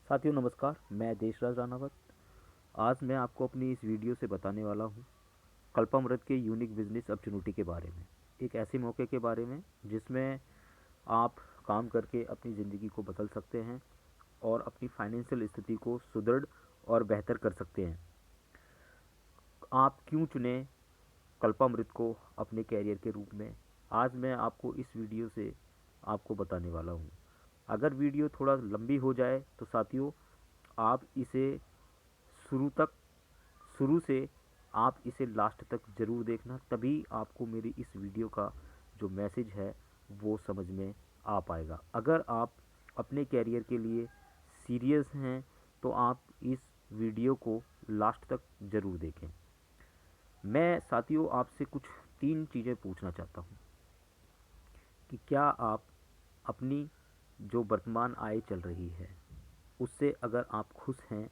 साथियों नमस्कार, मैं देशराज राणावत। आज मैं आपको अपनी इस वीडियो से बताने वाला हूँ कल्पामृत के यूनिक बिजनेस अपॉर्चुनिटी के बारे में। एक ऐसे मौके के बारे में जिसमें आप काम करके अपनी ज़िंदगी को बदल सकते हैं और अपनी फाइनेंशियल स्थिति को सुदृढ़ और बेहतर कर सकते हैं। आप क्यों चुने कल्पामृत को अपने कैरियर के रूप में, आज मैं आपको इस वीडियो से आपको बताने वाला हूँ। अगर वीडियो थोड़ा लंबी हो जाए तो साथियों आप इसे शुरू तक शुरू से आप इसे लास्ट तक ज़रूर देखना, तभी आपको मेरी इस वीडियो का जो मैसेज है वो समझ में आ पाएगा। अगर आप अपने कैरियर के लिए सीरियस हैं तो आप इस वीडियो को लास्ट तक ज़रूर देखें। मैं साथियों आपसे कुछ 3 चीज़ें पूछना चाहता हूँ कि क्या आप अपनी जो वर्तमान आय चल रही है उससे अगर आप खुश हैं,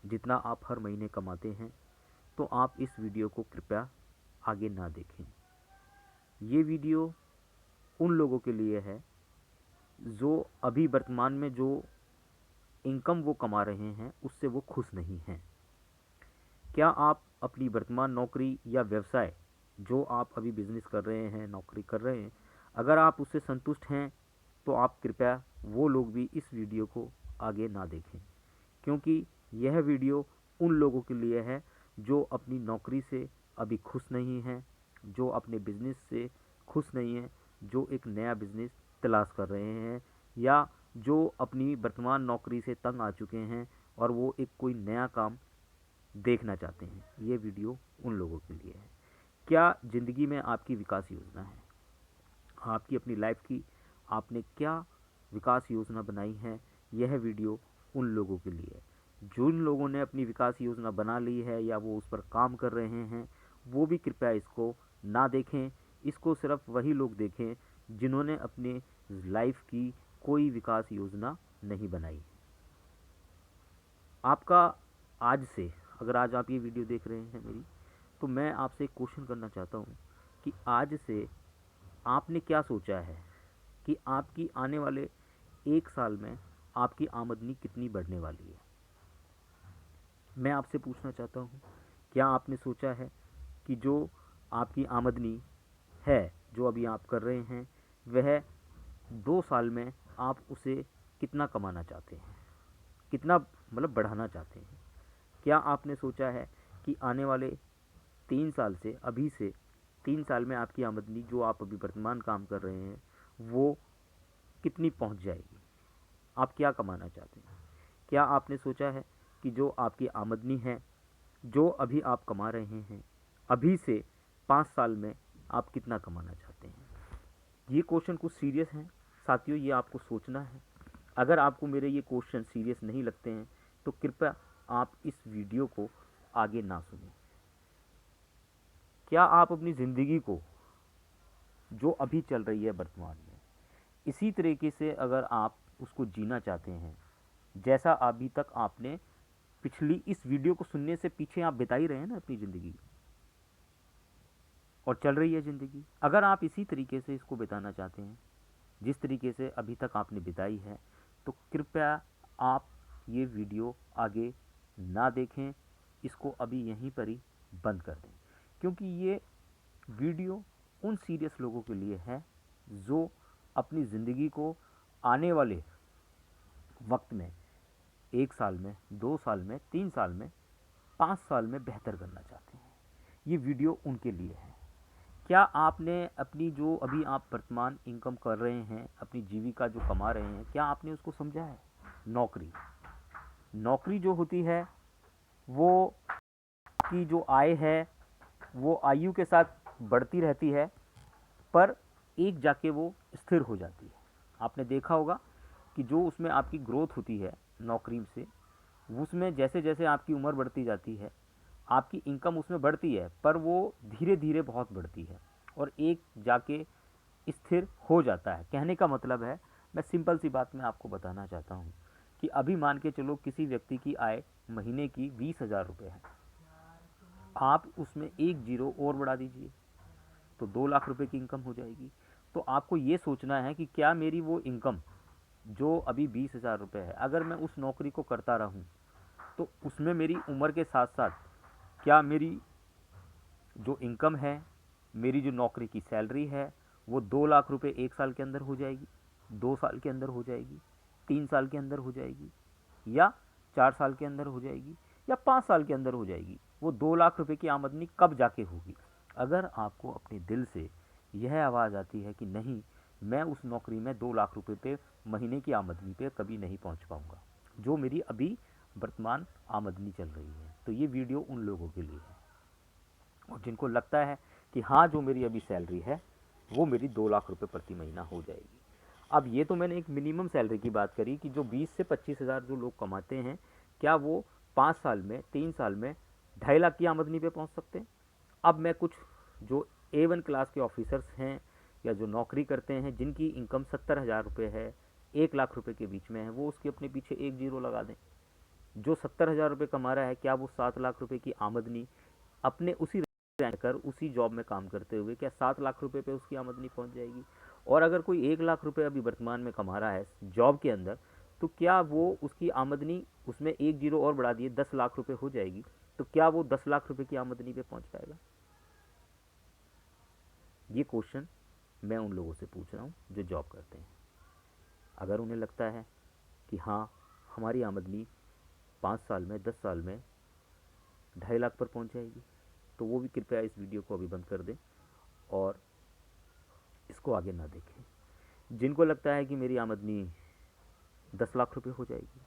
जितना आप हर महीने कमाते हैं, तो आप इस वीडियो को कृपया आगे ना देखें। ये वीडियो उन लोगों के लिए है जो अभी वर्तमान में जो इनकम वो कमा रहे हैं उससे वो खुश नहीं हैं। क्या आप अपनी वर्तमान नौकरी या व्यवसाय, जो आप अभी बिजनेस कर रहे हैं, नौकरी कर रहे हैं, अगर आप उससे संतुष्ट हैं तो आप कृपया वो लोग भी इस वीडियो को आगे ना देखें, क्योंकि यह वीडियो उन लोगों के लिए है जो अपनी नौकरी से अभी खुश नहीं हैं, जो अपने बिजनेस से खुश नहीं हैं, जो एक नया बिजनेस तलाश कर रहे हैं, या जो अपनी वर्तमान नौकरी से तंग आ चुके हैं और वो एक कोई नया काम देखना चाहते हैं। ये वीडियो उन लोगों के लिए है। क्या ज़िंदगी में आपकी विकास योजना है? आपकी अपनी लाइफ की आपने क्या विकास योजना बनाई है? यह वीडियो उन लोगों के लिए है। जिन लोगों ने अपनी विकास योजना बना ली है या वो उस पर काम कर रहे हैं, वो भी कृपया इसको ना देखें। इसको सिर्फ वही लोग देखें जिन्होंने अपने लाइफ की कोई विकास योजना नहीं बनाई। आपका आज से, अगर आज आप ये वीडियो देख रहे हैं मेरी, तो मैं आपसे एक क्वेश्चन करना चाहता हूँ कि आज से आपने क्या सोचा है कि आपकी आने वाले 1 साल में आपकी आमदनी कितनी बढ़ने वाली है? मैं आपसे पूछना चाहता हूँ, क्या आपने सोचा है कि जो आपकी आमदनी है, जो अभी आप कर रहे हैं, वह 2 साल में आप उसे कितना कमाना चाहते हैं, कितना मतलब बढ़ाना चाहते हैं? क्या आपने सोचा है कि आने वाले 3 साल से, अभी से 3 साल में आपकी आमदनी, जो आप अभी वर्तमान काम कर रहे हैं, वो कितनी पहुंच जाएगी? आप क्या कमाना चाहते हैं? क्या आपने सोचा है कि जो आपकी आमदनी है, जो अभी आप कमा रहे हैं, अभी से 5 साल में आप कितना कमाना चाहते हैं? ये क्वेश्चन कुछ सीरियस हैं साथियों, ये आपको सोचना है। अगर आपको मेरे ये क्वेश्चन सीरियस नहीं लगते हैं तो कृपया आप इस वीडियो को आगे ना सुनें। क्या आप अपनी ज़िंदगी को, जो अभी चल रही है वर्तमान में, इसी तरीके से अगर आप उसको जीना चाहते हैं जैसा अभी तक आपने पिछली इस वीडियो को सुनने से पीछे आप बिता ही रहे हैं ना अपनी ज़िंदगी, और चल रही है ज़िंदगी, अगर आप इसी तरीके से इसको बिताना चाहते हैं जिस तरीके से अभी तक आपने बिताई है, तो कृपया आप ये वीडियो आगे ना देखें, इसको अभी यहीं पर ही बंद कर दें, क्योंकि ये वीडियो उन सीरियस लोगों के लिए है जो अपनी ज़िंदगी को आने वाले वक्त में 1 साल में, 2 साल में, 3 साल में, 5 साल में बेहतर करना चाहते हैं। ये वीडियो उनके लिए है। क्या आपने अपनी जो अभी आप वर्तमान इनकम कर रहे हैं, अपनी जीविका जो कमा रहे हैं, क्या आपने उसको समझा है? नौकरी, नौकरी जो होती है वो की जो आय है वो आयु के साथ बढ़ती रहती है, पर एक जाके वो स्थिर हो जाती है। आपने देखा होगा कि जो उसमें आपकी ग्रोथ होती है नौकरी से, उसमें जैसे जैसे आपकी उम्र बढ़ती जाती है आपकी इनकम उसमें बढ़ती है, पर वो धीरे धीरे बहुत बढ़ती है और एक जाके स्थिर हो जाता है। कहने का मतलब है, मैं सिंपल सी बात में आपको बताना चाहता हूँ कि अभी मान के चलो किसी व्यक्ति की आय महीने की 20,000 रुपये है, आप उसमें एक जीरो और बढ़ा दीजिए तो 2 लाख रुपए की इनकम हो जाएगी। तो आपको ये सोचना है कि क्या मेरी वो इनकम जो अभी 20,000 रुपये है, अगर मैं उस नौकरी को करता रहूं तो उसमें मेरी उम्र के साथ साथ क्या मेरी जो इनकम है, मेरी जो नौकरी की सैलरी है, वो 2 लाख रुपए 1 साल के अंदर हो जाएगी, 2 साल के अंदर हो जाएगी, 3 साल के अंदर हो जाएगी, या 4 साल के अंदर हो जाएगी, या 5 साल के अंदर हो जाएगी? वो 2 लाख रुपए की आमदनी कब जाके होगी? अगर आपको अपने दिल से यह आवाज़ आती है कि नहीं, मैं उस नौकरी में 2 लाख रुपए पे महीने की आमदनी पे कभी नहीं पहुंच पाऊंगा जो मेरी अभी वर्तमान आमदनी चल रही है, तो ये वीडियो उन लोगों के लिए है। और जिनको लगता है कि हाँ, जो मेरी अभी सैलरी है वो मेरी 2 लाख रुपए प्रति महीना हो जाएगी। अब ये तो मैंने एक मिनिमम सैलरी की बात करी कि जो 20 से 25 हज़ार जो लोग कमाते हैं, क्या वो 5 साल में, 3 साल में 2.5 लाख की आमदनी पे पहुंच सकते हैं? अब मैं कुछ जो A1 क्लास के ऑफिसर्स हैं या जो नौकरी करते हैं, जिनकी इनकम 70,000 रुपये है, 1 लाख रुपए के बीच में है, वो उसके अपने पीछे एक जीरो लगा दें। जो 70,000 रुपये कमा रहा है, क्या वो 7 लाख रुपए की आमदनी अपने उसी रैंक कर उसी जॉब में काम करते हुए क्या 7 लाख रुपए पे उसकी आमदनी पहुंच जाएगी? और अगर कोई 1 लाख रुपए अभी वर्तमान में कमा रहा है जॉब के अंदर, तो क्या वो उसकी आमदनी उसमें एक जीरो और बढ़ा दिए 10 लाख रुपए हो जाएगी? तो क्या वो 10 लाख रुपए की आमदनी पे पहुंच पाएगा? ये क्वेश्चन मैं उन लोगों से पूछ रहा हूँ जो जॉब करते हैं। अगर उन्हें लगता है कि हाँ, हमारी आमदनी 5 साल में, 10 साल में 2.5 लाख पर पहुंच जाएगी, तो वो भी कृपया इस वीडियो को अभी बंद कर दें और इसको आगे ना देखें। जिनको लगता है कि मेरी आमदनी 10 लाख रुपए हो जाएगी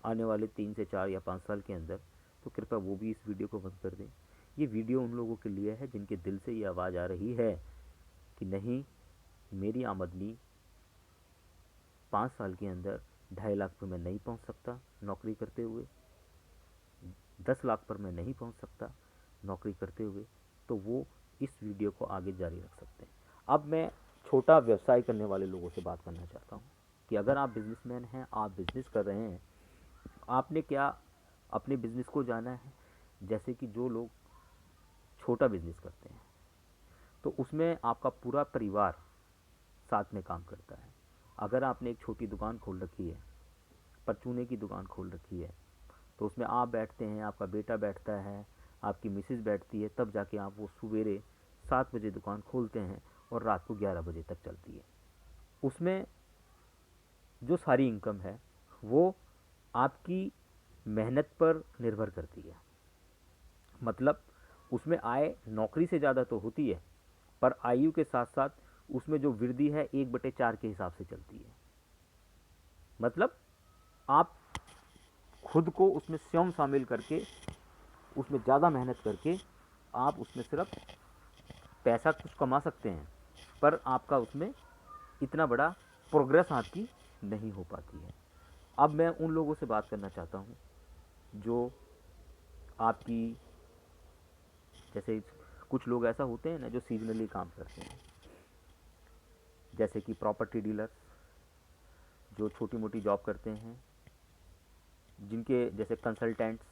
आने वाले 3 से 4 या 5 साल के अंदर, तो कृपया वो भी इस वीडियो को बंद कर दें। ये वीडियो उन लोगों के लिए है जिनके दिल से ये आवाज़ आ रही है कि नहीं, मेरी आमदनी 5 साल के अंदर 2.5 लाख पर मैं नहीं पहुंच सकता नौकरी करते हुए, 10 लाख पर मैं नहीं पहुंच सकता नौकरी करते हुए, तो वो इस वीडियो को आगे जारी रख सकते हैं। अब मैं छोटा व्यवसाय करने वाले लोगों से बात करना चाहता हूँ कि अगर आप बिजनेसमैन हैं, आप बिजनेस कर रहे हैं, आपने क्या अपने बिजनेस को जाना है? जैसे कि जो लोग छोटा बिजनेस करते हैं, तो उसमें आपका पूरा परिवार साथ में काम करता है। अगर आपने एक छोटी दुकान खोल रखी है, परचूने की दुकान खोल रखी है, तो उसमें आप बैठते हैं, आपका बेटा बैठता है, आपकी मिसेज़ बैठती है, तब जाके आप वो सवेरे 7 बजे दुकान खोलते हैं और रात को 11 बजे तक चलती है। उसमें जो सारी इनकम है वो आपकी मेहनत पर निर्भर करती है। मतलब उसमें आय नौकरी से ज़्यादा तो होती है, पर आयु के साथ साथ उसमें जो वृद्धि है 1/4 के हिसाब से चलती है। मतलब आप खुद को उसमें स्वयं शामिल करके, उसमें ज़्यादा मेहनत करके आप उसमें सिर्फ पैसा कुछ कमा सकते हैं, पर आपका उसमें इतना बड़ा प्रोग्रेस आपकी नहीं हो पाती है। अब मैं उन लोगों से बात करना चाहता हूँ जो आपकी, जैसे कुछ लोग ऐसा होते हैं ना जो सीजनली काम करते हैं, जैसे कि प्रॉपर्टी डीलर जो छोटी मोटी जॉब करते हैं, जिनके जैसे कंसल्टेंट्स,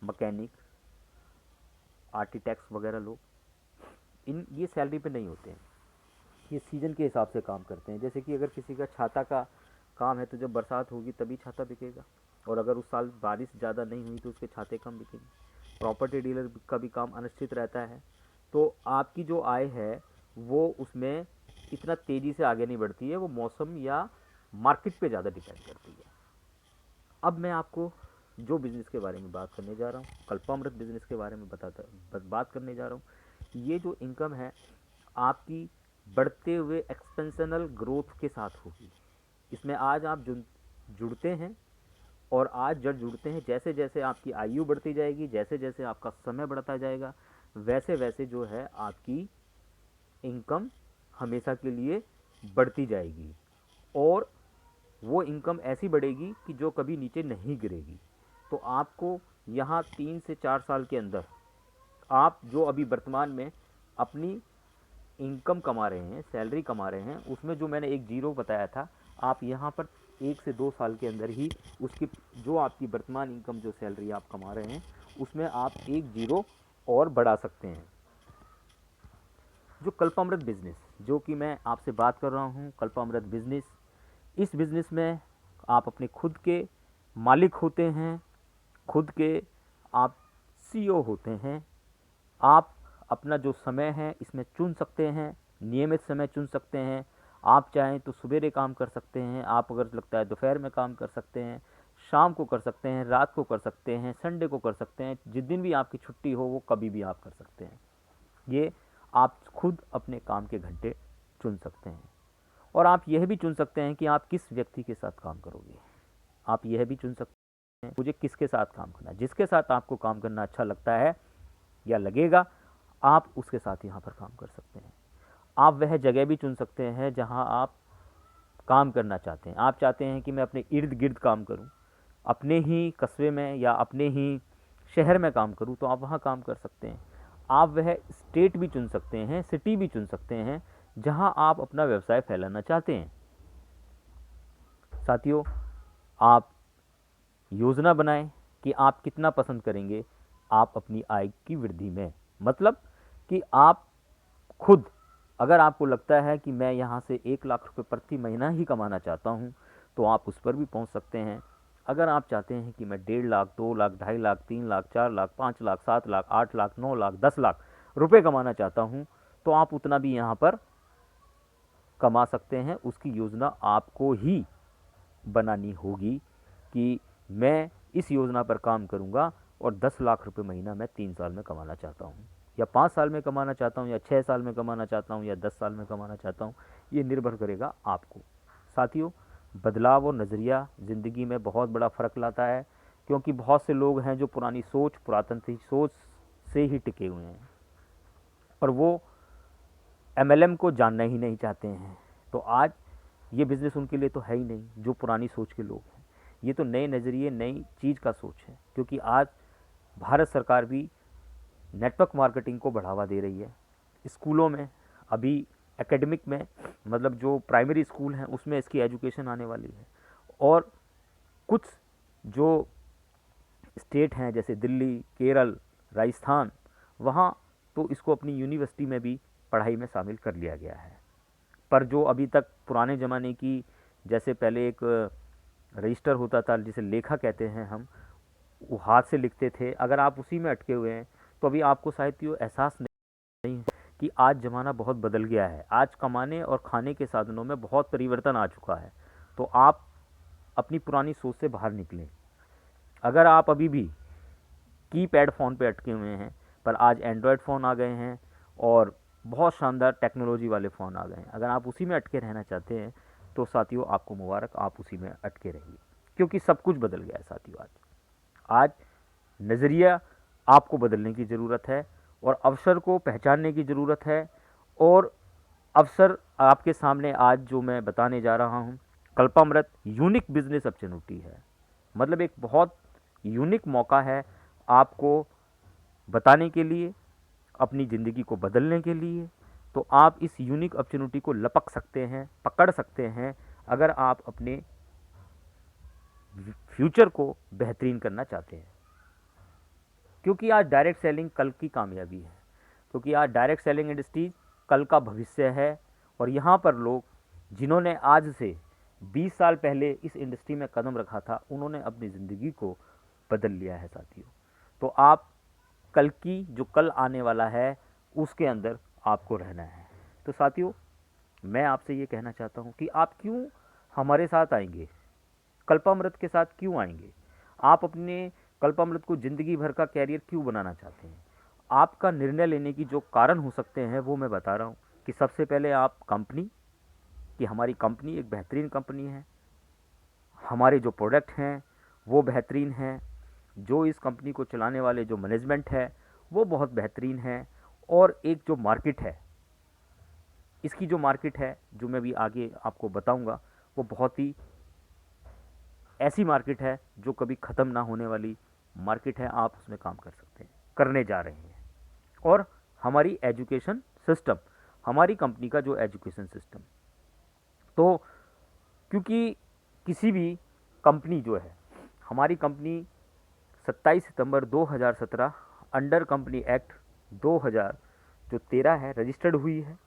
मैकेनिक, आर्किटेक्ट्स वगैरह लोग, ये सैलरी पे नहीं होते हैं, ये सीज़न के हिसाब से काम करते हैं। जैसे कि अगर किसी का छाता का काम है, तो जब बरसात होगी तभी छाता बिकेगा, और अगर उस साल बारिश ज़्यादा नहीं हुई तो उसके छाते कम बिकेंगे। प्रॉपर्टी डीलर का भी काम अनिश्चित रहता है, तो आपकी जो आय है वो उसमें इतना तेज़ी से आगे नहीं बढ़ती है, वो मौसम या मार्केट पे ज़्यादा डिपेंड करती है। अब मैं आपको जो बिज़नेस के बारे में बात करने जा रहा हूँ, कल्पामृत बिज़नेस के बारे में बात करने जा रहा हूँ। ये जो इनकम है आपकी बढ़ते हुए एक्सपेंशनल ग्रोथ के साथ होगी। इसमें आज आप जुड़ते हैं, और आज जब जुड़ते हैं, जैसे जैसे आपकी आयु बढ़ती जाएगी, जैसे जैसे आपका समय बढ़ता जाएगा, वैसे वैसे जो है आपकी इनकम हमेशा के लिए बढ़ती जाएगी, और वो इनकम ऐसी बढ़ेगी कि जो कभी नीचे नहीं गिरेगी। तो आपको यहाँ 3 से 4 साल के अंदर आप जो अभी वर्तमान में अपनी इनकम कमा रहे हैं, सैलरी कमा रहे हैं, उसमें जो मैंने एक जीरो बताया था, आप यहाँ पर 1 से 2 साल के अंदर ही उसकी जो आपकी वर्तमान इनकम, जो सैलरी आप कमा रहे हैं, उसमें आप एक जीरो और बढ़ा सकते हैं। जो कल्पामृत बिजनेस, जो कि मैं आपसे बात कर रहा हूँ, कल्पामृत बिजनेस इस बिज़नेस में आप अपने खुद के मालिक होते हैं, खुद के आप सीईओ होते हैं। आप अपना जो समय है इसमें चुन सकते हैं, नियमित समय चुन सकते हैं। आप चाहें तो सवेरे काम कर सकते हैं, आप अगर लगता है दोपहर में काम कर सकते हैं, शाम को कर सकते हैं, रात को कर सकते हैं, संडे को कर सकते हैं, जिस दिन भी आपकी छुट्टी हो वो कभी भी आप कर सकते हैं। ये आप खुद अपने काम के घंटे चुन सकते हैं। और आप यह भी चुन सकते हैं कि आप किस व्यक्ति के साथ काम करोगे। आप यह भी चुन सकते हैं मुझे किसके साथ काम करना है। जिसके साथ आपको काम करना अच्छा लगता है या लगेगा, आप उसके साथ यहाँ पर काम कर सकते हैं। आप वह जगह भी चुन सकते हैं जहाँ आप काम करना चाहते हैं। आप चाहते हैं कि मैं अपने इर्द गिर्द काम करूं, अपने ही कस्बे में या अपने ही शहर में काम करूं, तो आप वहाँ काम कर सकते हैं। आप वह स्टेट भी चुन सकते हैं, सिटी भी चुन सकते हैं जहाँ आप अपना व्यवसाय फैलाना चाहते हैं। साथियों, आप योजना बनाएं कि आप कितना पसंद करेंगे आप अपनी आय की वृद्धि में। मतलब कि आप खुद, अगर आपको लगता है कि मैं यहाँ से 1 लाख रुपए प्रति महीना ही कमाना चाहता हूँ, तो आप उस पर भी पहुँच सकते हैं। अगर आप चाहते हैं कि मैं 1.5 लाख, 2 लाख, 2.5 लाख, 3 लाख, 4 लाख, 5 लाख, 7 लाख, 8 लाख, 9 लाख, 10 लाख रुपए कमाना चाहता हूँ, तो आप उतना भी यहाँ पर कमा सकते हैं। उसकी योजना आपको ही बनानी होगी कि मैं इस योजना पर काम करूंगा और 10 लाख रुपए महीना मैं 3 साल में कमाना चाहता हूं, या 5 साल में कमाना चाहता हूं, या 6 साल में कमाना चाहता हूं, या 10 साल में कमाना चाहता हूं। ये निर्भर करेगा आपको। साथियों, बदलाव और नज़रिया ज़िंदगी में बहुत बड़ा फ़र्क लाता है, क्योंकि बहुत से लोग हैं जो पुरानी सोच, पुरातन सोच से ही टिके हुए हैं और वो एमएलएम को जानना ही नहीं चाहते हैं। तो आज ये बिज़नेस उनके लिए तो है ही नहीं, जो पुरानी सोच के लोग हैं। ये तो नए नज़रिए, नई चीज़ का सोच है, क्योंकि आज भारत सरकार भी नेटवर्क मार्केटिंग को बढ़ावा दे रही है। स्कूलों में अभी एकेडमिक में, मतलब जो प्राइमरी स्कूल हैं उसमें इसकी एजुकेशन आने वाली है। और कुछ जो स्टेट हैं जैसे दिल्ली, केरल, राजस्थान, वहाँ तो इसको अपनी यूनिवर्सिटी में भी पढ़ाई में शामिल कर लिया गया है। पर जो अभी तक पुराने ज़माने की, जैसे पहले एक रजिस्टर होता था जिसे लेखा कहते हैं हम, वो हाथ से लिखते थे, अगर आप उसी में अटके हुए हैं तो अभी आपको शायद ये एहसास नहीं है कि आज ज़माना बहुत बदल गया है। आज कमाने और खाने के साधनों में बहुत परिवर्तन आ चुका है। तो आप अपनी पुरानी सोच से बाहर निकलें। अगर आप अभी भी कीपैड फ़ोन पे अटके हुए हैं, पर आज एंड्रॉयड फ़ोन आ गए हैं और बहुत शानदार टेक्नोलॉजी वाले फ़ोन आ गए हैं। अगर आप उसी में अटके रहना चाहते हैं तो साथियों आपको मुबारक, आप उसी में अटके रहिए, क्योंकि सब कुछ बदल गया है साथियों। आज नज़रिया आपको बदलने की ज़रूरत है और अवसर को पहचानने की ज़रूरत है। और अवसर आपके सामने आज जो मैं बताने जा रहा हूँ, कल्पामृत यूनिक बिजनेस अपॉर्चुनिटी है। मतलब एक बहुत यूनिक मौका है आपको बताने के लिए, अपनी ज़िंदगी को बदलने के लिए। तो आप इस यूनिक अपॉर्चुनिटी को लपक सकते हैं, पकड़ सकते हैं, अगर आप अपने फ्यूचर को बेहतरीन करना चाहते हैं। क्योंकि आज डायरेक्ट सेलिंग कल की कामयाबी है, क्योंकि आज डायरेक्ट सेलिंग इंडस्ट्रीज कल का भविष्य है। और यहाँ पर लोग जिन्होंने आज से 20 साल पहले इस इंडस्ट्री में कदम रखा था, उन्होंने अपनी ज़िंदगी को बदल लिया है साथियों। तो आप कल की, जो कल आने वाला है, उसके अंदर आपको रहना है। तो साथियों, मैं आपसे ये कहना चाहता हूँ कि आप क्यों हमारे साथ आएंगे, कल्पामृत के साथ क्यों आएंगे। आप अपने कल्पामृत को ज़िंदगी भर का कैरियर क्यों बनाना चाहते हैं। आपका निर्णय लेने की जो कारण हो सकते हैं वो मैं बता रहा हूँ कि सबसे पहले आप कंपनी, कि हमारी कंपनी एक बेहतरीन कंपनी है, हमारे जो प्रोडक्ट हैं वो बेहतरीन हैं, जो इस कंपनी को चलाने वाले जो मैनेजमेंट है वो बहुत बेहतरीन है, और एक जो मार्केट है, इसकी जो मार्केट है, जो मैं भी आगे आपको बताऊंगा, वो बहुत ही ऐसी मार्केट है जो कभी ख़त्म ना होने वाली मार्केट है। आप उसमें काम कर सकते हैं, करने जा रहे हैं। और हमारी एजुकेशन सिस्टम, हमारी कंपनी का जो एजुकेशन सिस्टम, तो क्योंकि किसी भी कंपनी जो है, हमारी कंपनी 27 सितंबर 2017 अंडर कंपनी एक्ट 2013 है रजिस्टर्ड हुई है।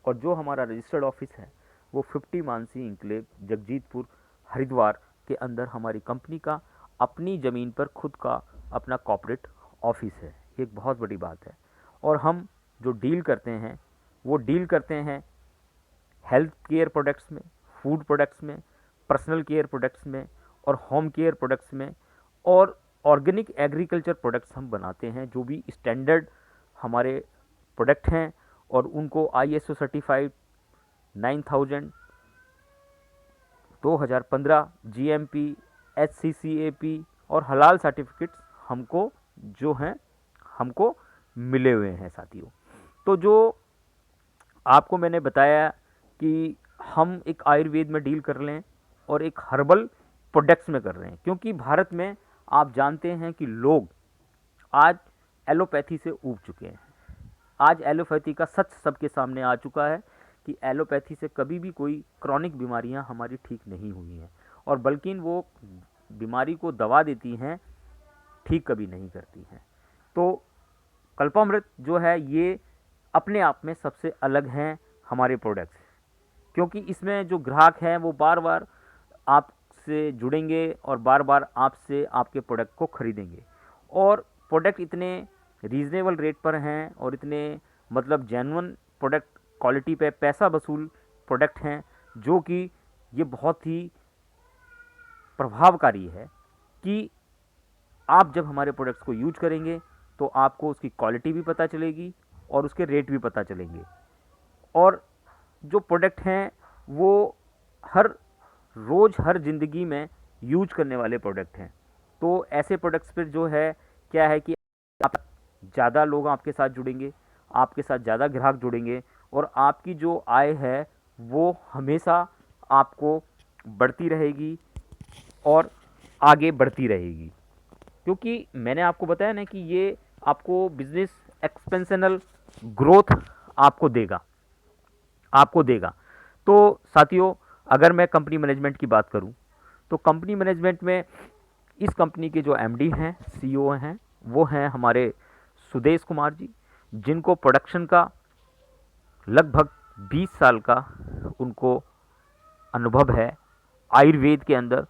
और जो हमारा रजिस्टर्ड ऑफिस है वो 50 मानसी इंक्लेव जगजीतपुर हरिद्वार के अंदर हमारी कंपनी का अपनी ज़मीन पर खुद का अपना कॉर्पोरेट ऑफिस है। एक बहुत बड़ी बात है। और हम जो डील करते हैं वो डील करते हैं हेल्थ केयर प्रोडक्ट्स में, फूड प्रोडक्ट्स में, पर्सनल केयर प्रोडक्ट्स में और होम केयर प्रोडक्ट्स में, और ऑर्गेनिक एग्रीकल्चर प्रोडक्ट्स हम बनाते हैं जो भी स्टैंडर्ड हमारे प्रोडक्ट हैं और उनको ISO सर्टिफाइड 9000, 2015, GMP, HCCAP और हलाल सर्टिफिकेट्स हमको मिले हुए हैं साथियों। तो जो आपको मैंने बताया कि हम एक आयुर्वेद में डील कर लें और एक हर्बल प्रोडक्ट्स में कर रहे हैं, क्योंकि भारत में आप जानते हैं कि लोग आज एलोपैथी से ऊब चुके हैं। आज एलोपैथी का सच सबके सामने आ चुका है कि एलोपैथी से कभी भी कोई क्रॉनिक बीमारियां हमारी ठीक नहीं हुई हैं, और बल्कि वो बीमारी को दवा देती हैं, ठीक कभी नहीं करती हैं। तो कल्पामृत जो है ये अपने आप में सबसे अलग हैं हमारे प्रोडक्ट्स, क्योंकि इसमें जो ग्राहक हैं वो बार बार आपसे जुड़ेंगे और बार बार आपसे आपके प्रोडक्ट को खरीदेंगे, और प्रोडक्ट इतने रीज़नेबल रेट पर हैं और इतने मतलब जेन्युइन प्रोडक्ट क्वालिटी पे पैसा वसूल प्रोडक्ट हैं, जो कि ये बहुत ही प्रभावकारी है कि आप जब हमारे प्रोडक्ट्स को यूज करेंगे तो आपको उसकी क्वालिटी भी पता चलेगी और उसके रेट भी पता चलेंगे। और जो प्रोडक्ट हैं वो हर रोज़ हर ज़िंदगी में यूज करने वाले प्रोडक्ट हैं। तो ऐसे प्रोडक्ट्स पर जो है क्या है कि आप ज़्यादा लोग आपके साथ जुड़ेंगे, आपके साथ ज़्यादा ग्राहक जुड़ेंगे, और आपकी जो आय है वो हमेशा आपको बढ़ती रहेगी और आगे बढ़ती रहेगी। क्योंकि मैंने आपको बताया ना कि ये आपको बिजनेस एक्सपेंशनल ग्रोथ आपको देगा। तो साथियों, अगर मैं कंपनी मैनेजमेंट की बात करूं तो कंपनी मैनेजमेंट में इस कंपनी के जो MD हैं, CEO हैं, वो हैं हमारे सुदेश कुमार जी, जिनको प्रोडक्शन का लगभग 20 साल का उनको अनुभव है। आयुर्वेद के अंदर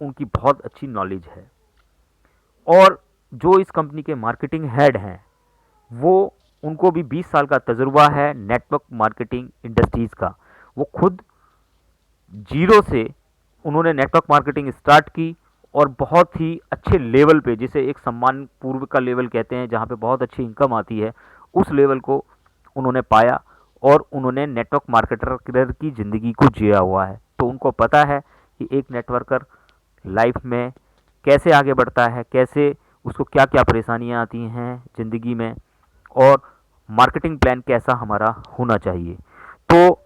उनकी बहुत अच्छी नॉलेज है। और जो इस कंपनी के मार्केटिंग हेड हैं वो उनको भी 20 साल का तजुर्बा है नेटवर्क मार्केटिंग इंडस्ट्रीज़ का। वो खुद जीरो से उन्होंने नेटवर्क मार्केटिंग स्टार्ट की और बहुत ही अच्छे लेवल पे, जिसे एक सम्मान पूर्व का लेवल कहते हैं, जहाँ पे बहुत अच्छी इनकम आती है, उस लेवल को उन्होंने पाया और उन्होंने नेटवर्क मार्केटर की ज़िंदगी को जिया हुआ है। तो उनको पता है कि एक नेटवर्कर लाइफ में कैसे आगे बढ़ता है, कैसे उसको क्या क्या परेशानियां आती हैं ज़िंदगी में, और मार्केटिंग प्लान कैसा हमारा होना चाहिए। तो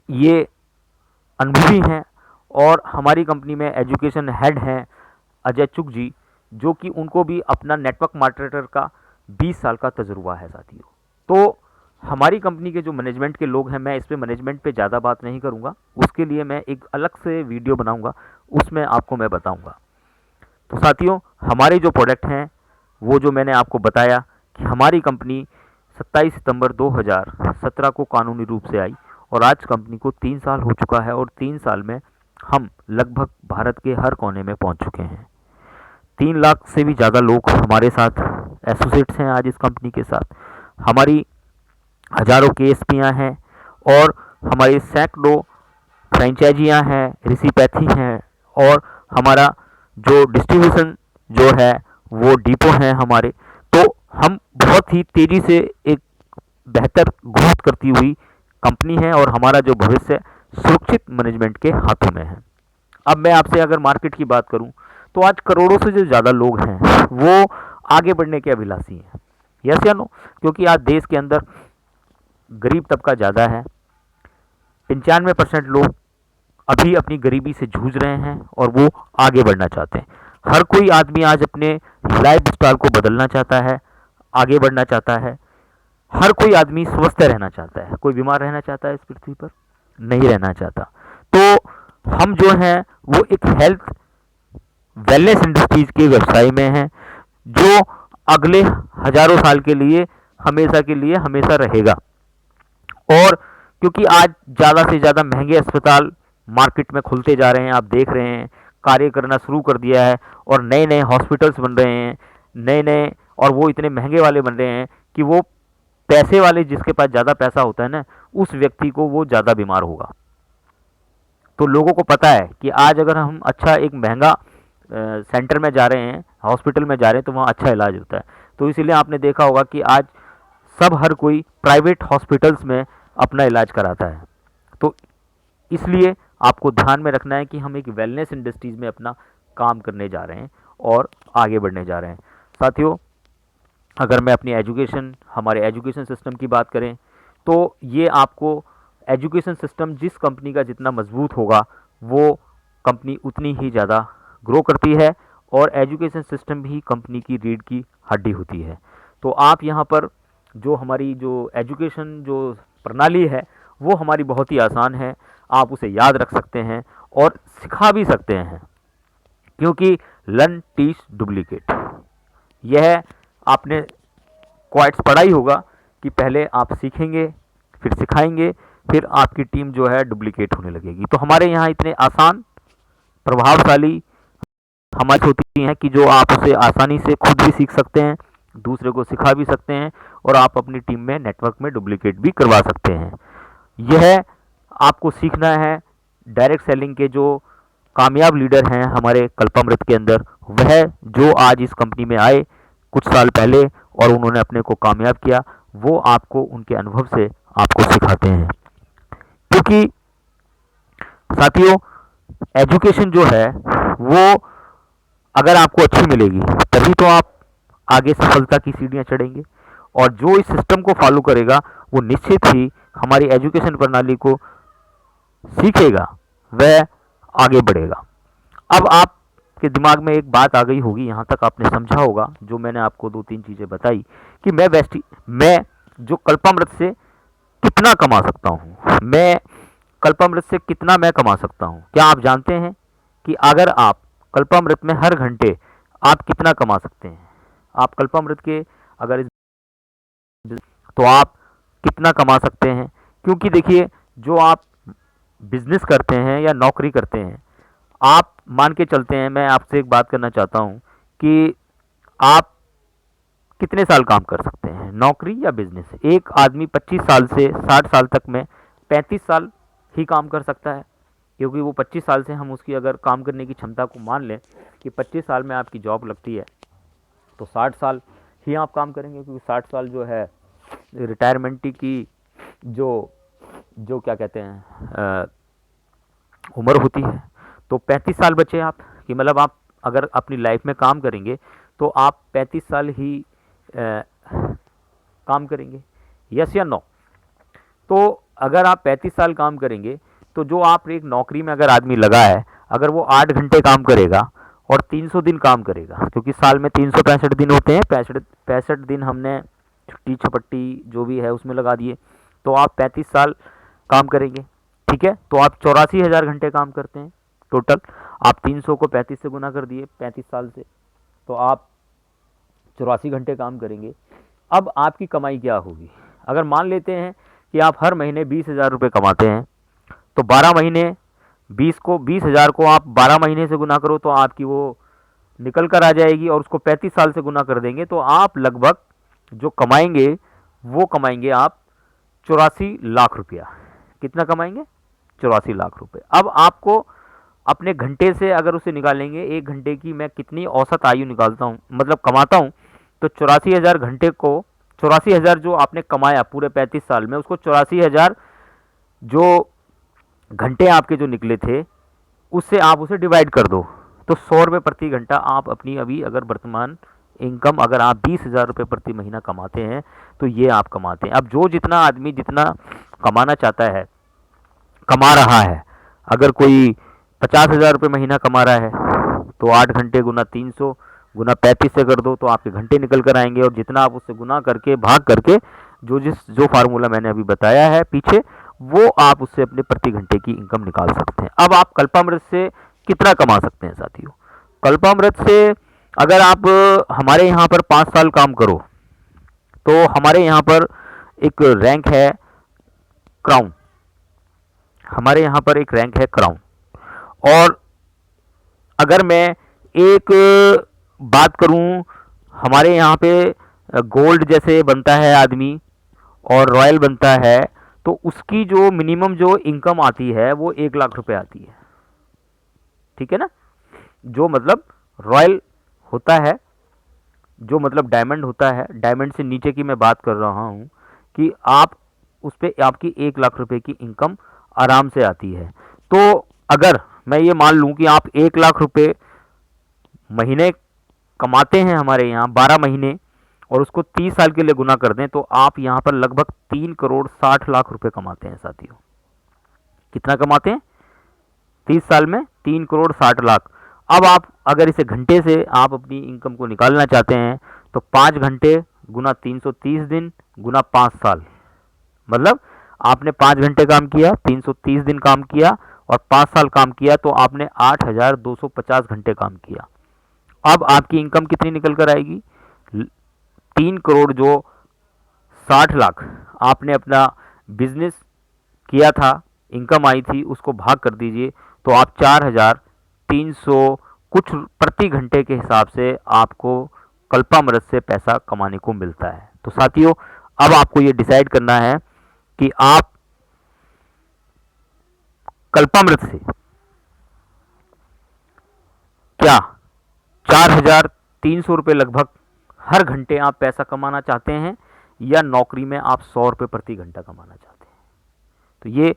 ये अनुभवी हैं। और हमारी कंपनी में एजुकेशन हेड हैं अजय चुग जी, जो कि उनको भी अपना नेटवर्क मार्केटर का 20 साल का तजुर्बा है साथियों। तो हमारी कंपनी के जो मैनेजमेंट के लोग हैं, मैं इस पे मैनेजमेंट पे ज़्यादा बात नहीं करूँगा, उसके लिए मैं एक अलग से वीडियो बनाऊँगा, उसमें आपको मैं बताऊँगा। तो साथियों, हमारे जो प्रोडक्ट हैं वो जो मैंने आपको बताया कि हमारी कंपनी 27 सितंबर 2017 को कानूनी रूप से आई, और आज कंपनी को 3 साल हो चुका है, और 3 साल में हम लगभग भारत के हर कोने में पहुंच चुके हैं। 3 लाख से भी ज़्यादा लोग हमारे साथ एसोसिएट्स हैं आज इस कंपनी के साथ। हमारी हज़ारों KSPयाँ हैं और हमारी सैकड़ों फ्रेंचाइजियाँ हैं, रिसीपैथी हैं, और हमारा जो डिस्ट्रीब्यूशन जो है वो डिपो हैं हमारे। तो हम बहुत ही तेज़ी से एक बेहतर ग्रोथ करती हुई कंपनी है, और हमारा जो भविष्य सुरक्षित मैनेजमेंट के हाथों में है। अब मैं आपसे अगर मार्केट की बात करूं तो आज करोड़ों से जो ज़्यादा लोग हैं वो आगे बढ़ने के अभिलाषी हैं। यस या नो? क्योंकि आज देश के अंदर गरीब तबका ज़्यादा है। 95% लोग अभी अपनी गरीबी से जूझ रहे हैं और वो आगे बढ़ना चाहते हैं। हर कोई आदमी आज अपने लाइफ स्टाइल को बदलना चाहता है, आगे बढ़ना चाहता है। हर कोई आदमी स्वस्थ रहना चाहता है। कोई बीमार रहना चाहता है इस पृथ्वी पर? नहीं रहना चाहता। तो हम जो हैं वो एक हेल्थ वेलनेस इंडस्ट्रीज के व्यवसाय में हैं, जो अगले हजारों साल के लिए हमेशा रहेगा। और क्योंकि आज ज़्यादा से ज़्यादा महंगे अस्पताल मार्केट में खुलते जा रहे हैं, आप देख रहे हैं, कार्य करना शुरू कर दिया है और नए नए हॉस्पिटल्स बन रहे हैं, नए नए, और वो इतने महंगे वाले बन रहे हैं कि वो पैसे वाले, जिसके पास ज़्यादा पैसा होता है ना, उस व्यक्ति को वो ज़्यादा बीमार होगा। तो लोगों को पता है कि आज अगर हम अच्छा एक महंगा सेंटर में जा रहे हैं, हॉस्पिटल में जा रहे हैं, तो वहाँ अच्छा इलाज होता है। तो इसीलिए आपने देखा होगा कि आज सब हर कोई प्राइवेट हॉस्पिटल्स में अपना इलाज कराता है। तो इसलिए आपको ध्यान में रखना है कि हम एक वेलनेस इंडस्ट्रीज़ में अपना काम करने जा रहे हैं और आगे बढ़ने जा रहे हैं। साथियों, अगर मैं अपनी एजुकेशन, हमारे एजुकेशन सिस्टम की बात करें, तो ये आपको एजुकेशन सिस्टम जिस कंपनी का जितना मजबूत होगा, वो कंपनी उतनी ही ज़्यादा ग्रो करती है, और एजुकेशन सिस्टम भी कंपनी की रीढ़ की हड्डी होती है। तो आप यहाँ पर जो हमारी जो एजुकेशन जो प्रणाली है, वो हमारी बहुत ही आसान है, आप उसे याद रख सकते हैं और सिखा भी सकते हैं, क्योंकि लर्न टीच डुप्लीकेट, यह आपने क्वाइट्स पढ़ा ही होगा कि पहले आप सीखेंगे, फिर सिखाएंगे, फिर आपकी टीम जो है डुप्लीकेट होने लगेगी। तो हमारे यहाँ इतने आसान, प्रभावशाली हमारी होती हैं कि जो आप उसे आसानी से खुद भी सीख सकते हैं, दूसरे को सिखा भी सकते हैं, और आप अपनी टीम में नेटवर्क में डुप्लीकेट भी करवा सकते हैं। यह आपको सीखना है डायरेक्ट सेलिंग के जो कामयाब लीडर हैं हमारे कल्पामृत के अंदर, वह जो आज इस कंपनी में आए कुछ साल पहले और उन्होंने अपने को कामयाब किया, वो आपको उनके अनुभव से आपको सिखाते हैं। क्योंकि साथियों, एजुकेशन जो है वो अगर आपको अच्छी मिलेगी, तभी तो आप आगे सफलता की सीढ़ियां चढ़ेंगे, और जो इस सिस्टम को फॉलो करेगा वो निश्चित ही हमारी एजुकेशन प्रणाली को सीखेगा, वह आगे बढ़ेगा। अब आपके दिमाग में एक बात आ गई होगी, यहाँ तक आपने समझा होगा जो मैंने आपको दो तीन चीज़ें बताई, कि मैं जो कल्पामृत से कितना कमा सकता हूँ, मैं कल्पामृत से कितना मैं कमा सकता हूँ। क्या आप जानते हैं कि अगर आप कल्पामृत में हर घंटे आप कितना कमा सकते हैं? आप कल्पामृत के अगर तो आप कितना कमा सकते हैं? क्योंकि देखिए, जो आप बिजनेस करते हैं या नौकरी करते हैं, आप मान के चलते हैं, मैं आपसे एक बात करना चाहता हूं कि आप कितने साल काम कर सकते हैं, नौकरी या बिजनेस? एक आदमी 25 साल से 60 साल तक में 35 साल ही काम कर सकता है, क्योंकि वो 25 साल से, हम उसकी अगर काम करने की क्षमता को मान लें कि 25 साल में आपकी जॉब लगती है, तो 60 साल ही आप काम करेंगे, क्योंकि 60 साल जो है रिटायरमेंट की जो जो क्या कहते हैं उम्र होती है। तो 35 साल बचे आप, कि मतलब आप अगर अपनी लाइफ में काम करेंगे तो आप 35 साल ही काम करेंगे, यस या नो? तो अगर आप 35 साल काम करेंगे, तो जो आप एक नौकरी में अगर आदमी लगा है, अगर वो 8 घंटे काम करेगा और 300 दिन काम करेगा, क्योंकि साल में 365 दिन होते हैं, 65 दिन हमने छुट्टी छपट्टी जो भी है उसमें लगा दिए, तो आप 35 साल काम करेंगे, ठीक है? तो आप 84,000 घंटे काम करते हैं टोटल। आप 300 को 35 से गुना कर दिए 35 साल से, तो आप 84 घंटे काम करेंगे। अब आपकी कमाई क्या होगी? अगर मान लेते हैं कि आप हर महीने 20,000 रुपये कमाते हैं, तो 12 महीने 20,000 को आप 12 महीने से गुना करो, तो आपकी वो निकल कर आ जाएगी, और उसको 35 साल से गुना कर देंगे, तो आप लगभग जो कमाएंगे वो कमाएंगे आप 84 लाख रुपया। कितना कमाएंगे? 84 लाख रुपए। अब आपको अपने घंटे से अगर उसे निकालेंगे, एक घंटे की मैं कितनी औसत आयु निकालता हूँ, मतलब कमाता हूँ, तो 84,000 घंटे को, 84,000 जो आपने कमाया पूरे 35 साल में, उसको 84,000 जो घंटे आपके जो निकले थे, उससे आप उसे डिवाइड कर दो, तो 100 रुपये प्रति घंटा आप अपनी अभी अगर वर्तमान इनकम, अगर आप 20,000 रुपये प्रति महीना कमाते हैं, तो ये आप कमाते हैं। अब जो जितना आदमी जितना कमाना चाहता है, कमा रहा है, अगर कोई 50,000 रुपये महीना कमा रहा है, तो 8 घंटे गुना 300 गुना 35 से कर दो, तो आपके घंटे निकल कर आएंगे, और जितना आप उससे गुना करके भाग करके जो फार्मूला मैंने अभी बताया है पीछे, वो आप उससे अपने प्रति घंटे की इनकम निकाल सकते हैं। अब आप कल्पामृत से कितना कमा सकते हैं साथियों? कल्पामृत से अगर आप हमारे यहाँ पर 5 साल काम करो, तो हमारे यहाँ पर एक रैंक है क्राउन, हमारे यहाँ पर एक रैंक है क्राउन। और अगर मैं एक बात करूँ, हमारे यहाँ पे गोल्ड जैसे बनता है आदमी और रॉयल बनता है, तो उसकी जो मिनिमम जो इनकम आती है वो 1 लाख रुपए आती है। ठीक है ना। जो मतलब रॉयल होता है, जो मतलब डायमंड होता है, डायमंड से नीचे की मैं बात कर रहा हूँ, कि आप उस पर आपकी 1 लाख रुपए की इनकम आराम से आती है। तो अगर मैं ये मान लूँ कि आप 1 लाख रुपए महीने कमाते हैं हमारे यहाँ 12 महीने, और उसको 30 साल के लिए गुना कर दें, तो आप यहाँ पर लगभग 3 करोड़ 60 लाख रुपए कमाते हैं साथियों। कितना कमाते हैं 30 साल में? 3 करोड़ 60 लाख। अब आप अगर इसे घंटे से आप अपनी इनकम को निकालना चाहते हैं, तो 5 घंटे गुना 330 दिन गुना 5 साल, मतलब आपने 5 घंटे काम किया, 330 दिन काम किया और 5 साल काम किया, तो आपने 8,250 घंटे काम किया। अब आपकी इनकम कितनी निकल कर आएगी? 3 करोड़ जो 60 लाख आपने अपना बिजनेस किया था, इनकम आई थी, उसको भाग कर दीजिए, तो आप 4,300 कुछ प्रति घंटे के हिसाब से आपको कल्पामृत से पैसा कमाने को मिलता है। तो साथियों, अब आपको ये डिसाइड करना है कि आप कल्पामृत से क्या 4,300 रुपये लगभग हर घंटे आप पैसा कमाना चाहते हैं, या नौकरी में आप 100 रुपये प्रति घंटा कमाना चाहते हैं। तो ये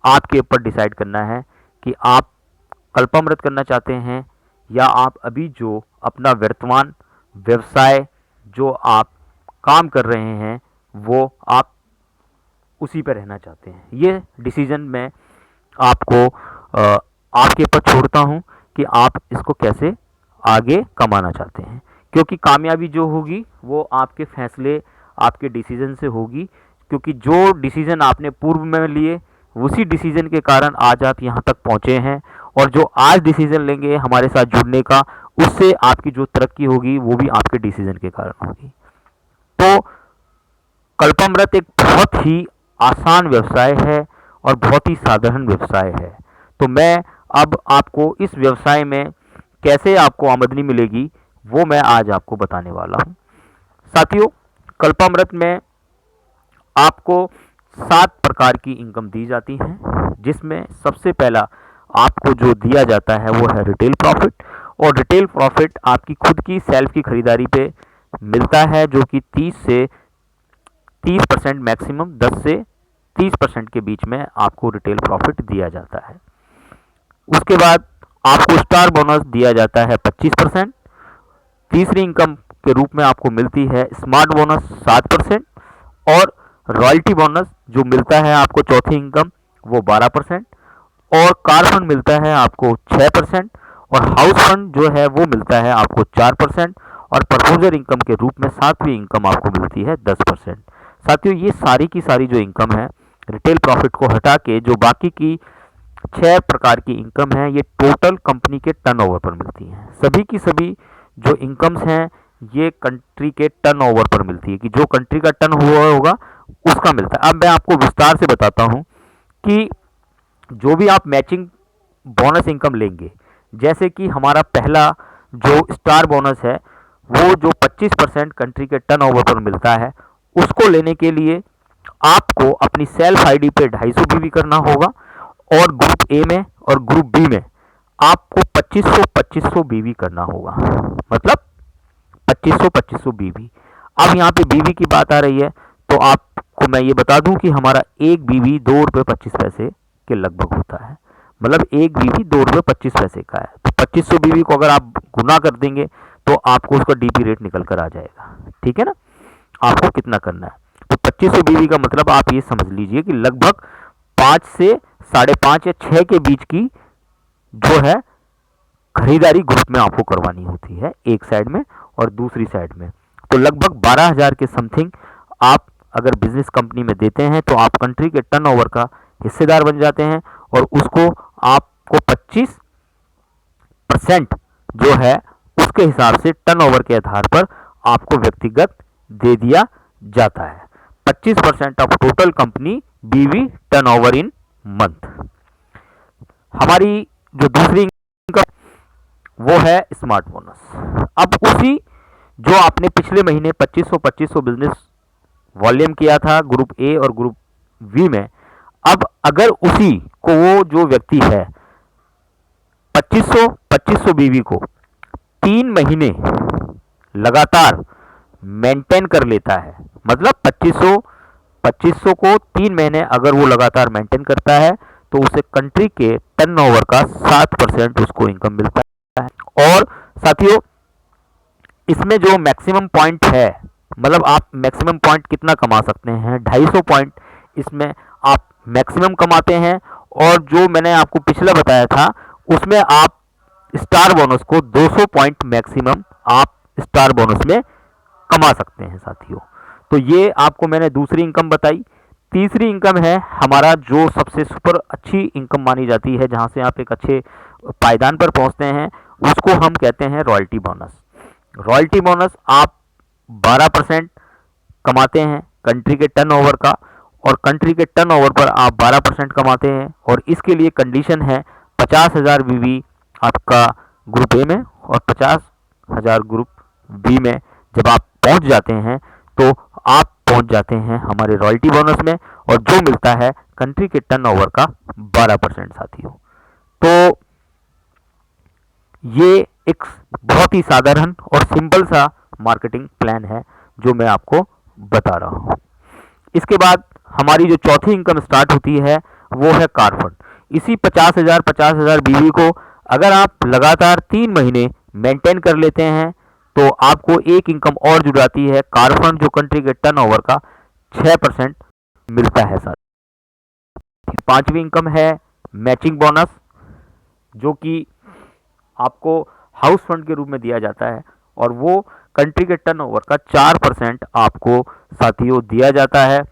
आपके ऊपर डिसाइड करना है कि आप कल्पामृत करना चाहते हैं, या आप अभी जो अपना वर्तमान व्यवसाय जो आप काम कर रहे हैं वो आप उसी पर रहना चाहते हैं। ये डिसीजन मैं आपको आपके ऊपर छोड़ता हूँ कि आप इसको कैसे आगे कमाना चाहते हैं, क्योंकि कामयाबी जो होगी वो आपके फैसले, आपके डिसीजन से होगी। क्योंकि जो डिसीजन आपने पूर्व में लिए, उसी डिसीजन के कारण आज आप यहाँ तक पहुँचे हैं, और जो आज डिसीजन लेंगे हमारे साथ जुड़ने का, उससे आपकी जो तरक्की होगी वो भी आपके डिसीजन के कारण होगी। तो कल्पामृत एक बहुत ही आसान व्यवसाय है और बहुत ही साधारण व्यवसाय है। तो मैं अब आपको इस व्यवसाय में कैसे आपको आमदनी मिलेगी वो मैं आज आपको बताने वाला हूँ। साथियों, कल्पामृत में आपको 7 प्रकार की इनकम दी जाती है, जिसमें सबसे पहला आपको जो दिया जाता है वो है रिटेल प्रॉफिट। और रिटेल प्रॉफिट आपकी खुद की सेल्फ की खरीदारी पे मिलता है, जो कि 30% मैक्सिमम 10 से 30% के बीच में आपको रिटेल प्रॉफिट दिया जाता है। उसके बाद आपको स्टार बोनस दिया जाता है 25%। तीसरी इनकम के रूप में आपको मिलती है स्मार्ट बोनस 7%, और रॉयल्टी बोनस जो मिलता है आपको चौथी इनकम वो 12%, और कार फंड मिलता है आपको 6%, और हाउस फंड जो है वो मिलता है आपको 4%, और प्रपोजर इनकम के रूप में 7वीं इनकम आपको मिलती है 10%। साथियों, ये सारी की सारी जो इनकम है रिटेल प्रॉफिट को हटा के, जो बाकी की 6 प्रकार की इनकम है, ये टोटल कंपनी के टर्नओवर पर मिलती हैं। सभी की सभी जो इनकम्स हैं ये कंट्री के टर्नओवर पर मिलती है, कि जो कंट्री का टर्न हुआ होगा उसका मिलता है। अब मैं आपको विस्तार से बताता हूँ कि जो भी आप मैचिंग बोनस इनकम लेंगे, जैसे कि हमारा पहला जो स्टार बोनस है वो जो 25% कंट्री के टर्नओवर पर मिलता है, उसको लेने के लिए आपको अपनी सेल्फ आईडी पे 250 बीवी करना होगा, और ग्रुप ए में और ग्रुप बी में आपको 2500 बीवी करना होगा, मतलब 2500 बीवी। अब यहाँ पे बीवी की बात आ रही है, तो आपको मैं ये बता दूं कि हमारा एक बीवी 2 रुपये 25 पैसे के लगभग होता है, मतलब एक बीवी 2 रुपये 25 पैसे का है। तो 2500 बीवी को अगर आप गुना कर देंगे तो आपको उसका डीपी रेट निकल कर आ जाएगा। ठीक है ना। आपको कितना करना है, तो 2500 बीवी का मतलब आप ये समझ लीजिए कि लगभग 5 से 5.5 या 6 के बीच की जो है खरीदारी ग्रुप में आपको करवानी होती है, एक साइड में और दूसरी साइड में। तो लगभग 12,000 के समथिंग आप अगर बिजनेस कंपनी में देते हैं तो आप कंट्री के टर्नओवर का हिस्सेदार बन जाते हैं, और उसको आपको 25% जो है उसके हिसाब से टर्नओवर के आधार पर आपको व्यक्तिगत दे दिया जाता है। 25% ऑफ टोटल कंपनी बीवी टर्नओवर इन मंथ। हमारी जो दूसरी इनकम वो है स्मार्ट बोनस। अब उसी जो आपने पिछले महीने 2500 बिजनेस वॉल्यूम किया था ग्रुप ए और ग्रुप बी में, अब अगर उसी को वो जो व्यक्ति है 2500 बीवी को 3 महीने लगातार मेंटेन कर लेता है, मतलब 2500 को 3 महीने अगर वो लगातार मेंटेन करता है तो उसे कंट्री के टर्नओवर का 7% उसको इनकम मिलता है। और साथियों, इसमें जो मैक्सिमम पॉइंट है, मतलब आप मैक्सिमम पॉइंट कितना कमा सकते हैं, 250 पॉइंट इसमें आप मैक्सिमम कमाते हैं। और जो मैंने आपको पिछला बताया था उसमें आप स्टार बोनस को 200 पॉइंट मैक्सिमम आप स्टार बोनस में कमा सकते हैं साथियों। तो ये आपको मैंने दूसरी इनकम बताई। तीसरी इनकम है हमारा जो सबसे सुपर अच्छी इनकम मानी जाती है, जहां से आप एक अच्छे पायदान पर पहुंचते हैं, उसको हम कहते हैं रॉयल्टी बोनस। रॉयल्टी बोनस आप 12% कमाते हैं कंट्री के टर्नओवर का, और कंट्री के टर्नओवर पर आप 12% कमाते हैं। और इसके लिए कंडीशन है 50,000 बीवी आपका ग्रुप ए में और 50,000 ग्रुप बी में जब आप पहुंच जाते हैं तो आप पहुंच जाते हैं हमारे रॉयल्टी बोनस में, और जो मिलता है कंट्री के टर्नओवर का 12% साथियों। तो ये एक बहुत ही साधारण और सिंपल सा मार्केटिंग प्लान है जो मैं आपको बता रहा हूं। इसके बाद हमारी जो चौथी इनकम स्टार्ट होती है वो है कार फंड। इसी 50,000 बीवी को अगर आप लगातार 3 महीने मेंटेन कर लेते हैं तो आपको एक इनकम और जुड़ जाती है कार फंड, जो कंट्री के टर्नओवर का 6% मिलता है साथ। पांचवी इनकम है मैचिंग बोनस, जो कि आपको हाउस फंड के रूप में दिया जाता है, और वो कंट्री के टर्नओवर का 4% आपको साथियों दिया जाता है।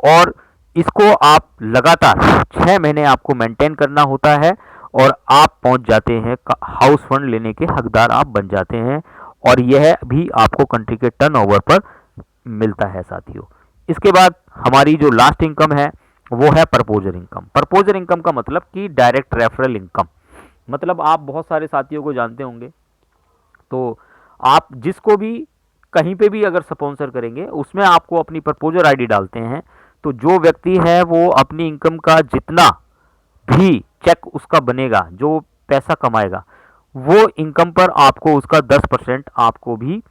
और इसको आप लगातार 6 महीने आपको मेंटेन करना होता है और आप पहुंच जाते हैं हाउस फंड लेने के हकदार आप बन जाते हैं, और यह भी आपको कंट्री के टर्नओवर पर मिलता है साथियों। इसके बाद हमारी जो लास्ट इनकम है वो है प्रपोजर इनकम। प्रपोजर इनकम का मतलब कि डायरेक्ट रेफरल इनकम, मतलब आप बहुत सारे साथियों को जानते होंगे, तो आप जिसको भी कहीं पे भी अगर स्पॉन्सर करेंगे उसमें आपको अपनी प्रपोजर आईडी डालते हैं, तो जो व्यक्ति है वो अपनी इनकम का जितना भी चेक उसका बनेगा, जो पैसा कमाएगा, वो इनकम पर आपको उसका 10% आपको भी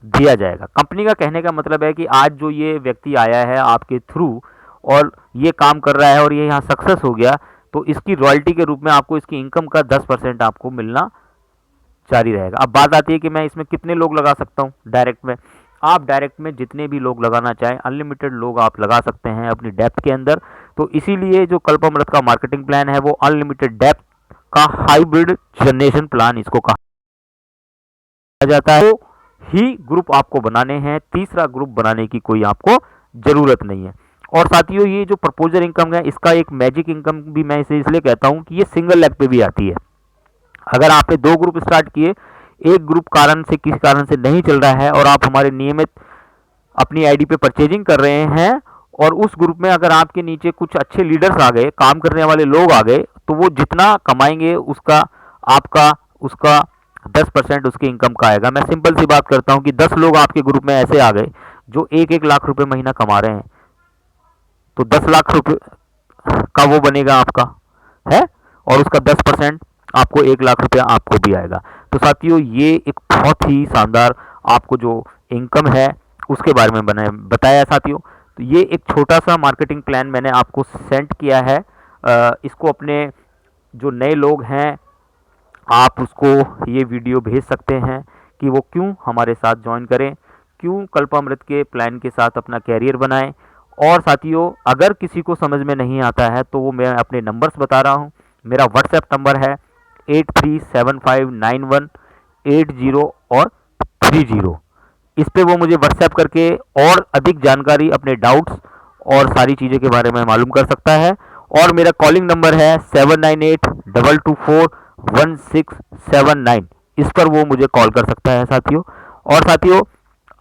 दिया जाएगा। कंपनी का कहने का मतलब है कि आज जो ये व्यक्ति आया है आपके थ्रू और ये काम कर रहा है और ये यहाँ सक्सेस हो गया, तो इसकी रॉयल्टी के रूप में आपको इसकी इनकम का 10% आपको मिलना जारी रहेगा। अब बात आती है कि मैं इसमें कितने लोग लगा सकता हूँ डायरेक्ट में। आप डायरेक्ट में जितने भी लोग लगाना चाहें, अनलिमिटेड लोग आप लगा सकते हैं अपनी डेप्थ के अंदर। तो इसीलिए जो कल्पमृत का मार्केटिंग प्लान है वो अनलिमिटेड डेप्थ का हाइब्रिड जनरेशन प्लान इसको कहा जाता है। तो ही ग्रुप आपको बनाने हैं, तीसरा ग्रुप बनाने की कोई आपको जरूरत नहीं है। और साथियों, ये जो प्रपोजल इनकम है इसका एक मैजिक इनकम भी मैं इसे इसलिए कहता हूं कि ये सिंगल लेग पे भी आती है। अगर आपने 2 ग्रुप स्टार्ट किए, एक ग्रुप कारण से किसी कारण से नहीं चल रहा है और आप हमारे नियमित अपनी आईडी पे परचेजिंग कर रहे हैं, और उस ग्रुप में अगर आपके नीचे कुछ अच्छे लीडर्स आ गए, काम करने वाले लोग आ गए, तो वो जितना कमाएंगे उसका आपका उसका 10% उसकी इनकम का आएगा। मैं सिंपल सी बात करता हूं कि 10 लोग आपके ग्रुप में ऐसे आ गए जो 1-1 लाख रुपए महीना कमा रहे हैं, तो 10 लाख रुपए का वो बनेगा आपका है, और उसका 10% आपको 1 लाख रुपया आपको भी आएगा। तो साथियों, ये एक बहुत ही शानदार आपको जो इनकम है उसके बारे में बताया साथियों। तो ये एक छोटा सा मार्केटिंग प्लान मैंने आपको सेंड किया है। इसको अपने जो नए लोग हैं आप उसको ये वीडियो भेज सकते हैं कि वो क्यों हमारे साथ ज्वाइन करें, क्यों कल्पामृत के प्लान के साथ अपना कैरियर बनाएं। और साथियों, अगर किसी को समझ में नहीं आता है तो वो मैं अपने नंबर्स बता रहा हूँ। मेरा व्हाट्सएप नंबर है 83759180 और 30। इस पे वो मुझे व्हाट्सएप करके और अधिक जानकारी, अपने डाउट्स और सारी चीज़ों के बारे में मालूम कर सकता है। और मेरा कॉलिंग नंबर है 7982241679। इस पर वो मुझे कॉल कर सकता है साथियों। और साथियों,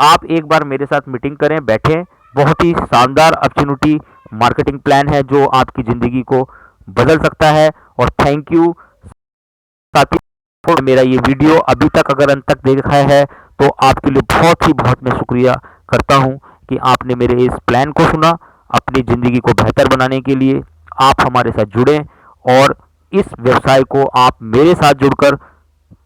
आप एक बार मेरे साथ मीटिंग करें, बैठें, बहुत ही शानदार अपॉर्चुनिटी मार्केटिंग प्लान है जो आपकी ज़िंदगी को बदल सकता है। और थैंक यू साथियों, मेरा ये वीडियो अभी तक अगर अंत तक देखा है तो आपके लिए बहुत मैं शुक्रिया करता हूँ कि आपने मेरे इस प्लान को सुना। अपनी ज़िंदगी को बेहतर बनाने के लिए आप हमारे साथ जुड़ें और इस व्यवसाय को आप मेरे साथ जुड़कर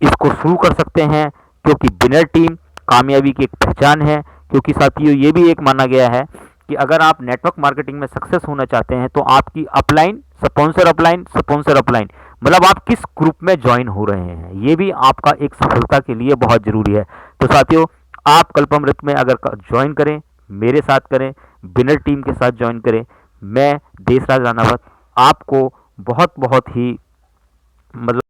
इसको शुरू कर सकते हैं, क्योंकि बिनर टीम कामयाबी की एक पहचान है। क्योंकि साथियों, ये भी एक माना गया है कि अगर आप नेटवर्क मार्केटिंग में सक्सेस होना चाहते हैं तो आपकी अपलाइन स्पॉन्सर अपलाइन मतलब आप किस ग्रुप में ज्वाइन हो रहे हैं, ये भी आपका एक सफलता के लिए बहुत जरूरी है। तो साथियों, आप कल्पमृत में अगर ज्वाइन करें, मेरे साथ करें, बिनर टीम के साथ ज्वाइन करें, मैं देशराज राणावत आपको बहुत ही मतलब